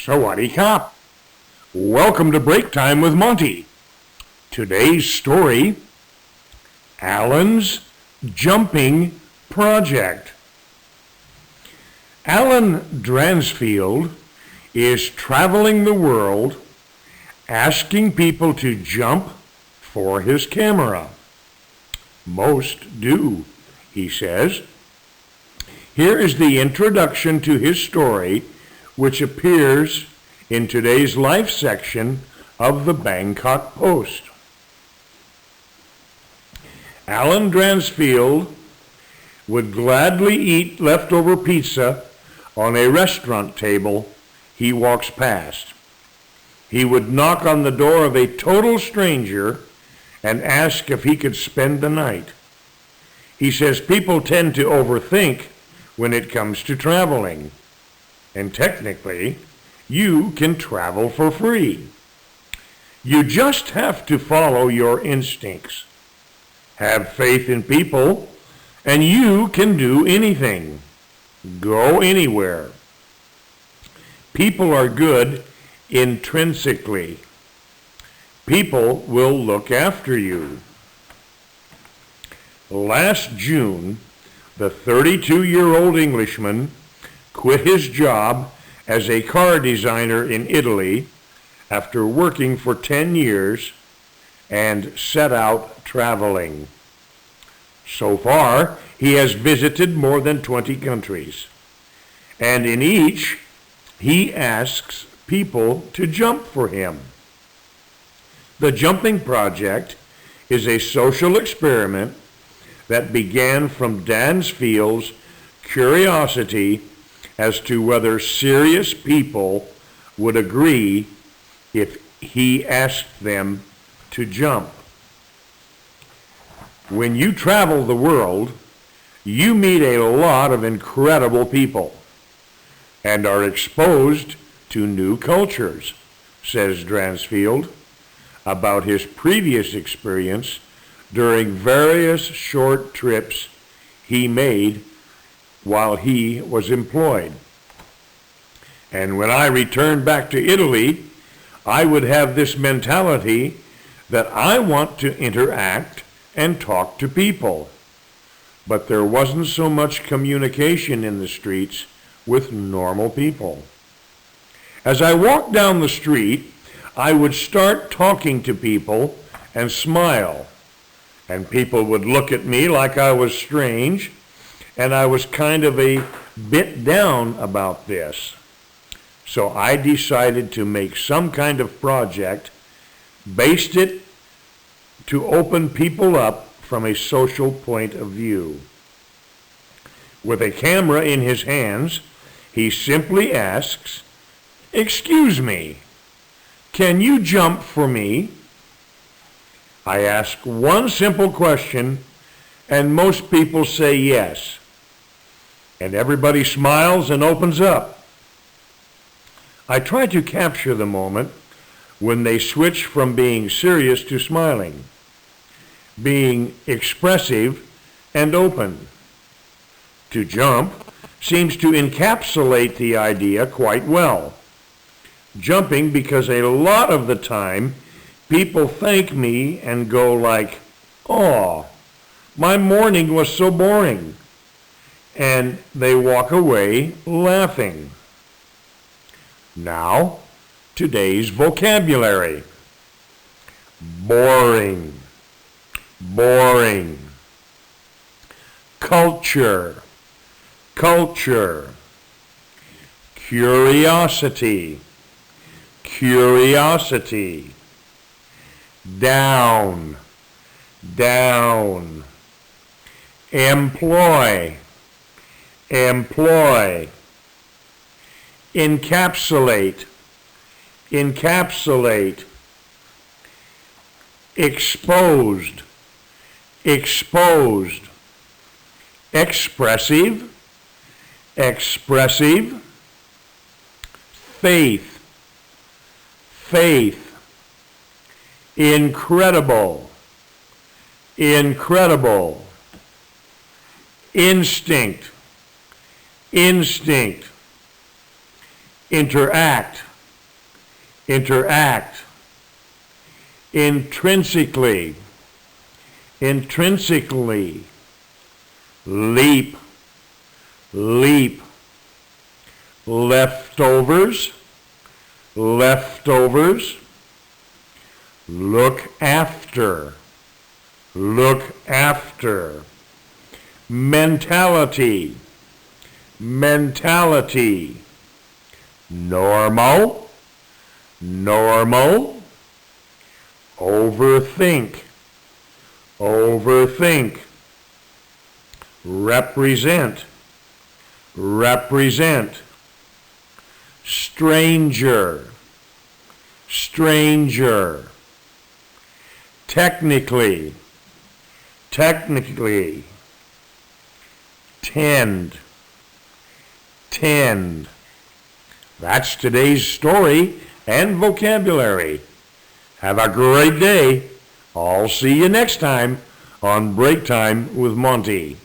Sawadee Kop. Welcome to Break Time with Monte. Today's story, Alan's Jumping Project. Alan Dransfield is traveling the world asking people to jump for his camera. Most do, he says. Here is the introduction to his story, which appears in today's life section of the Bangkok Post. Alan Dransfield would gladly eat leftover pizza on a restaurant table he walks past. He would knock on the door of a total stranger and ask if he could spend the night. He says people tend to overthink when it comes to traveling. And technically, you can travel for free. You just have to follow your instincts. Have faith in people, and you can do anything. Go anywhere. People are good intrinsically. People will look after you. Last June, the 32-year-old Englishman quit his job as a car designer in Italy after working for 10 years and set out traveling. So far, he has visited more than 20 countries, and in each, he asks people to jump for him. The Jumping Project is a social experiment that began from Dransfield's curiosity as to whether serious people would agree if he asked them to jump. When you travel the world, you meet a lot of incredible people and are exposed to new cultures, says Dransfield about his previous experience during various short trips he made while he was employed. And when I returned back to Italy, I would have this mentality that I want to interact and talk to people. But there wasn't so much communication in the streets with normal people. As I walked down the street, I would start talking to people and smile. And people would look at me like I was strange, and I was kind of a bit down about this. So I decided to make some kind of project, based it to open people up from a social point of view. With a camera in his hands, he simply asks, "Excuse me, can you jump for me?" I ask one simple question, and most people say yes. And everybody smiles and opens up. I try to capture the moment when they switch from being serious to smiling, being expressive and open. To jump seems to encapsulate the idea quite well. Jumping because a lot of the time people thank me and go like, "Oh, my morning was so boring." And they walk away laughing. Now, today's vocabulary. Boring, boring. Culture, culture. Curiosity, curiosity. Down, down. Employ, employ. Encapsulate, encapsulate. Exposed, exposed. Expressive, expressive. Faith, faith. Incredible, incredible. Instinct, instinct. Interact, interact, intrinsically, intrinsically, leap, leap, leftovers, leftovers, look after, look after, mentality, mentality, normal, normal, overthink, overthink, represent, represent, stranger, stranger, technically, technically, tend, tend. That's today's story and vocabulary. Have a great day. I'll see you next time on Break Time with Monte.